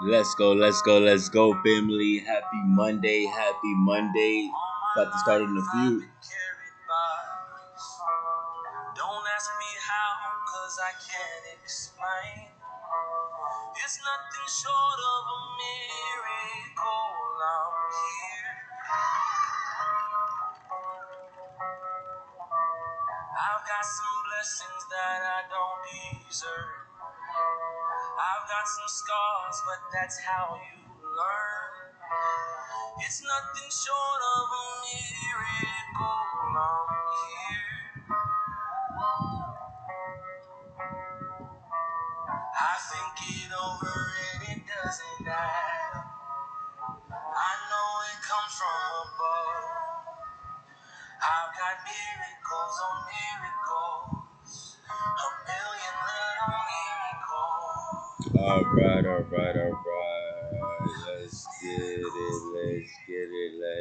Let's go, family. Happy Monday, happy Monday. About to start in a few. Don't ask me how, cause I can't explain. It's nothing short of a miracle. I'm here. I've got some blessings that I don't deserve. I've got some scars, but that's how you learn. It's nothing short of a miracle. I'm here. I think it over and it doesn't add up. I know it comes from above. I've got miracles on miracles, a million little miracles. All right.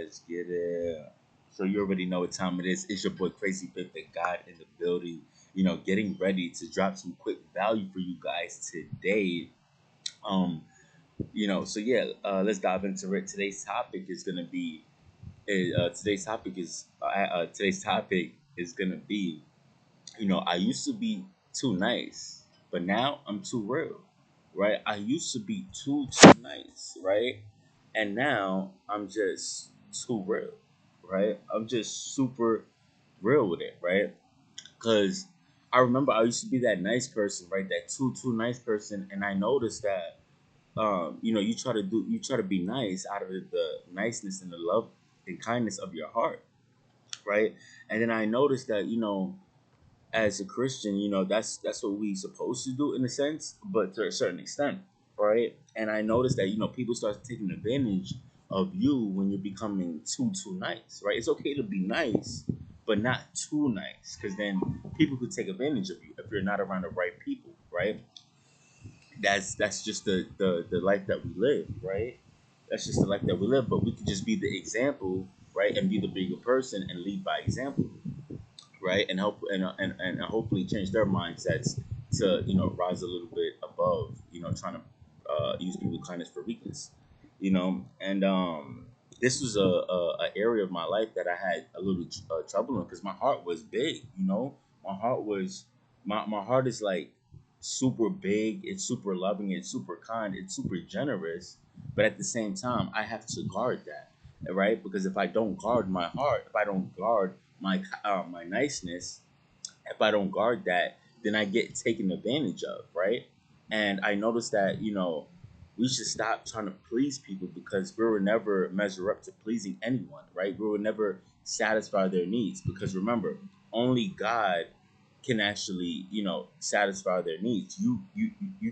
Let's get it. So you already know what time it is. It's your boy Crazy Big God in the building. Getting ready to drop some quick value for you guys today. Um, so yeah, let's dive into it. Today's topic is gonna be, I used to be too nice, but now I'm too real, right? I used to be too nice, right? And now I'm just too real, right? I'm just super real with it, right? Because I remember I used to be that nice person, right? That too nice person, and I noticed that you try to be nice out of the niceness and the love and kindness of your heart, right? And then I noticed that, as a Christian, that's what we supposed to do in a sense, but to a certain extent, right? And I noticed that, people start taking advantage of you when you're becoming too nice, right? It's okay to be nice, but not too nice, because then people could take advantage of you if you're not around the right people, right? That's just the life that we live, right? That's just the life that we live. But we could just be the example, right, and be the bigger person and lead by example, right, and help and hopefully change their mindsets to rise a little bit above trying to use people kindness for weakness, and this was a area of my life that I had a little trouble in because my heart was big, my heart was my heart is like super big, it's super loving, it's super kind, it's super generous, but at the same time I have to guard that, right? Because if I don't guard my heart, if I don't guard my niceness, if I don't guard that, then I get taken advantage of, right? And I noticed that we should stop trying to please people because we will never measure up to pleasing anyone, right? We will never satisfy their needs because remember, only God can actually satisfy their needs. You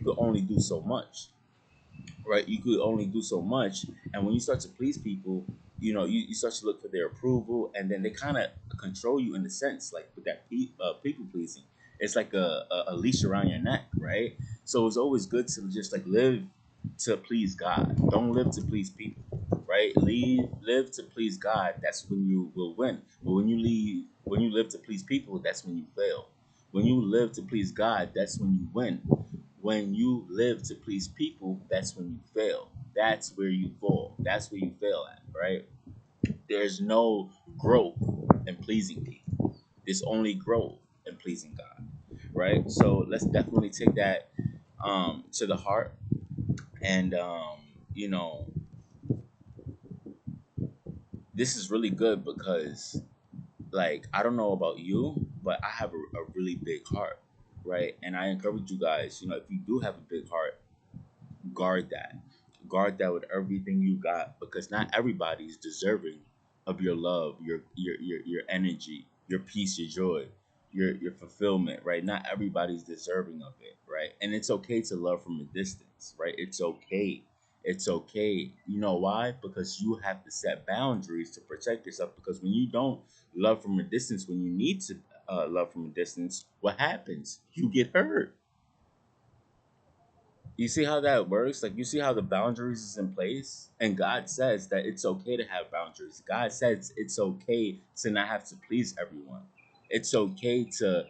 could only do so much, right? You could only do so much. And when you start to please people, you start to look for their approval, and then they kind of control you in a sense, like with that people pleasing. It's like a leash around your neck, right? So it's always good to just like live to please God. Don't live to please people, right? Live to please God. That's when you will win. But when you live to please people, that's when you fail. When you live to please God, that's when you win. When you live to please people, that's when you fail. That's where you fall. That's where you fail at, right? There's no growth in pleasing people. There's only growth in pleasing God, right? So let's definitely take that to the heart. And, you know, this is really good because, like, I don't know about you, but I have a really big heart, right? And I encourage you guys, if you do have a big heart, guard that. Guard that with everything you got because not everybody is deserving of your love, your energy, your peace, your joy, your fulfillment, right? Not everybody's deserving of it, right? And it's okay to love from a distance, right? It's okay. It's okay. You know why? Because you have to set boundaries to protect yourself. Because when you don't love from a distance, when you need to love from a distance, what happens? You get hurt. You see how that works? Like you see how the boundaries is in place? And God says that it's okay to have boundaries. God says it's okay to not have to please everyone. It's okay to,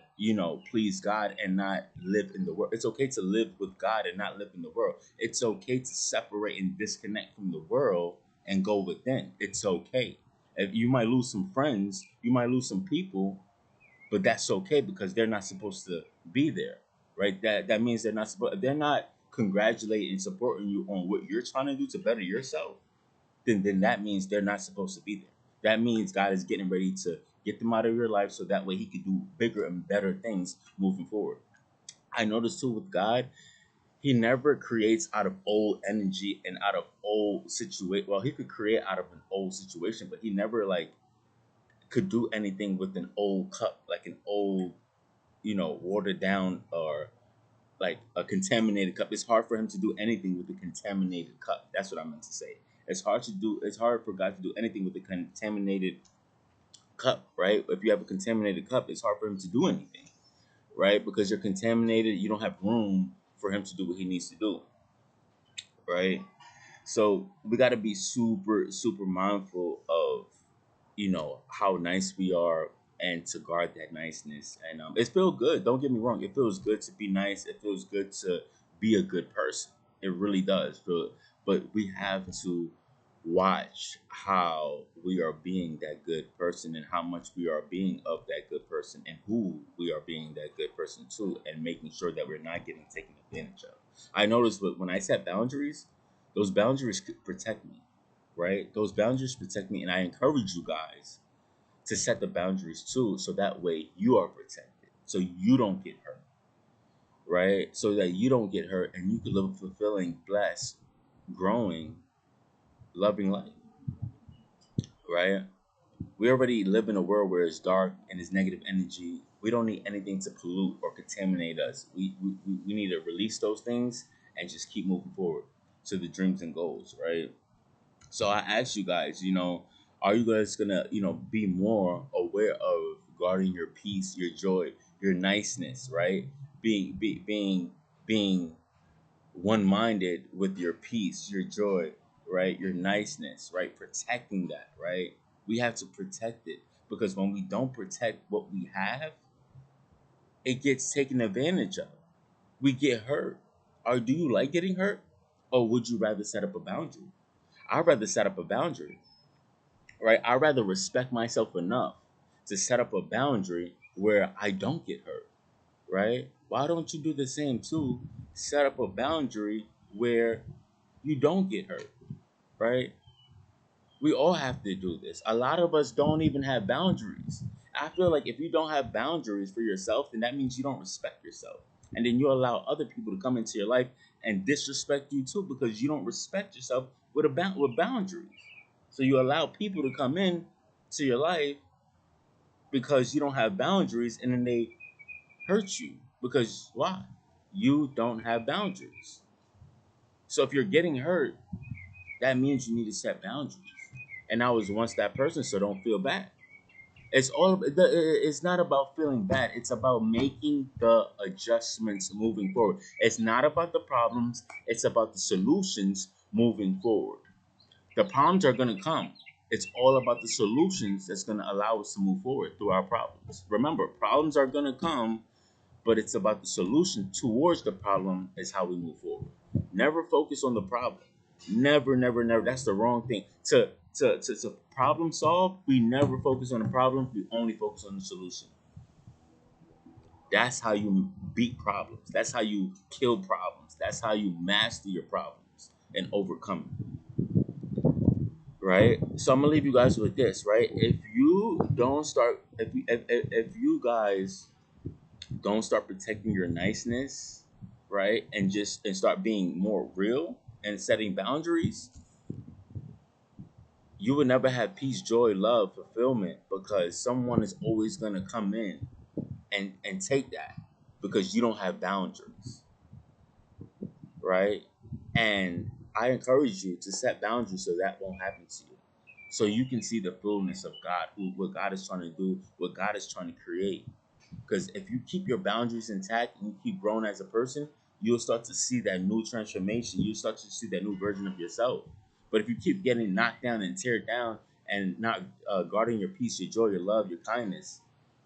please God and not live in the world. It's okay to live with God and not live in the world. It's okay to separate and disconnect from the world and go within. It's okay. If you might lose some friends, you might lose some people, but that's okay because they're not supposed to be there, right? That means they're not congratulating and supporting you on what you're trying to do to better yourself. Then that means they're not supposed to be there. That means God is getting ready to get them out of your life so that way He can do bigger and better things moving forward. I noticed too with God, He never creates out of old energy and out of old situation. Well, He could create out of an old situation, but He never like could do anything with an old cup, like an old, watered down or like a contaminated cup. It's hard for Him to do anything with a contaminated cup. That's what I meant to say. It's hard for God to do anything with a contaminated cup, right? If you have a contaminated cup, it's hard for Him to do anything, right? Because you're contaminated, you don't have room for Him to do what He needs to do, right? So we got to be super, super mindful of, how nice we are and to guard that niceness. And it feels good. Don't get me wrong. It feels good to be nice. It feels good to be a good person. It really does. But we have to watch how we are being that good person and how much we are being of that good person and who we are being that good person to and making sure that we're not getting taken advantage of. I noticed when I set boundaries, those boundaries could protect me, right? Those boundaries protect me, and I encourage you guys to set the boundaries too, so that way you are protected, so you don't get hurt, right? So that you don't get hurt, and you can live a fulfilling, blessed, growing, loving life, right? We already live in a world where it's dark and it's negative energy. We don't need anything to pollute or contaminate us. We need to release those things and just keep moving forward to the dreams and goals, right? So I ask you guys, are you guys gonna, be more aware of guarding your peace, your joy, your niceness, right? Being one-minded with your peace, your joy, right? Your niceness, right? Protecting that, right? We have to protect it because when we don't protect what we have, it gets taken advantage of. We get hurt. Or do you like getting hurt? Or would you rather set up a boundary? I'd rather set up a boundary, right? I'd rather respect myself enough to set up a boundary where I don't get hurt, right? Why don't you do the same too? Set up a boundary where you don't get hurt, right? We all have to do this. A lot of us don't even have boundaries. I feel like if you don't have boundaries for yourself, then that means you don't respect yourself. And then you allow other people to come into your life and disrespect you too because you don't respect yourself with boundaries. So you allow people to come in to your life because you don't have boundaries and then they hurt you because why? You don't have boundaries. So if you're getting hurt, that means you need to set boundaries. And I was once that person, so don't feel bad. It's not about feeling bad. It's about making the adjustments moving forward. It's not about the problems. It's about the solutions moving forward. The problems are going to come. It's all about the solutions that's going to allow us to move forward through our problems. Remember, problems are going to come, but it's about the solution towards the problem is how we move forward. Never focus on the problem. Never, never, never. That's the wrong thing. To problem solve, we never focus on the problem. We only focus on the solution. That's how you beat problems. That's how you kill problems. That's how you master your problems and overcome them. Right? So I'm gonna leave you guys with this, right? If you guys don't start protecting your niceness, right? And start being more real and setting boundaries, you will never have peace, joy, love, fulfillment because someone is always gonna come in and take that because you don't have boundaries, right? And I encourage you to set boundaries so that won't happen to you. So you can see the fullness of God, what God is trying to do, what God is trying to create. Because if you keep your boundaries intact and you keep growing as a person, you'll start to see that new transformation. You'll start to see that new version of yourself. But if you keep getting knocked down and teared down and not guarding your peace, your joy, your love, your kindness,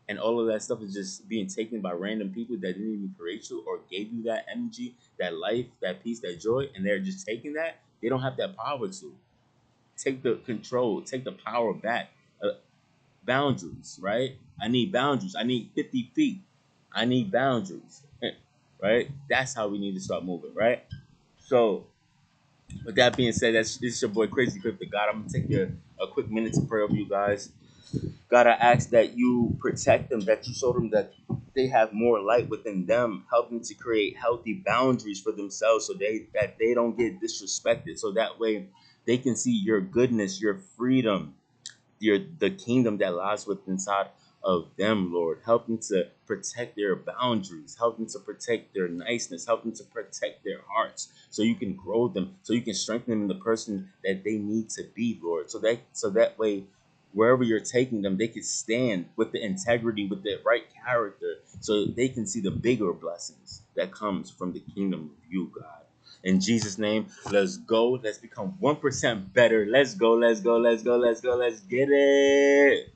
and all of that stuff is just being taken by random people that didn't even create you or gave you that energy, that life, that peace, that joy, and they're just taking that, they don't have that power to take the control, take the power back. Uh, Boundaries, right? I need boundaries. I need 50 feet. I need boundaries, right? That's how we need to start moving, right? So, with that being said, that's this is your boy Crazy Clip the God. I'm gonna take a quick minute to pray over you guys. God, I ask that you protect them, that you show them that they have more light within them, help them to create healthy boundaries for themselves so they don't get disrespected. So that way they can see your goodness, your freedom, the kingdom that lies within inside of them, Lord. Help them to protect their boundaries. Help them to protect their niceness. Help them to protect their hearts, so you can grow them, so you can strengthen them in the person that they need to be, Lord. So that way, wherever you're taking them, they can stand with the integrity, with the right character, so they can see the bigger blessings that comes from the kingdom of you, God. In Jesus' name, let's go. Let's become 1% better. Let's go. Let's go. Let's go. Let's go. Let's get it.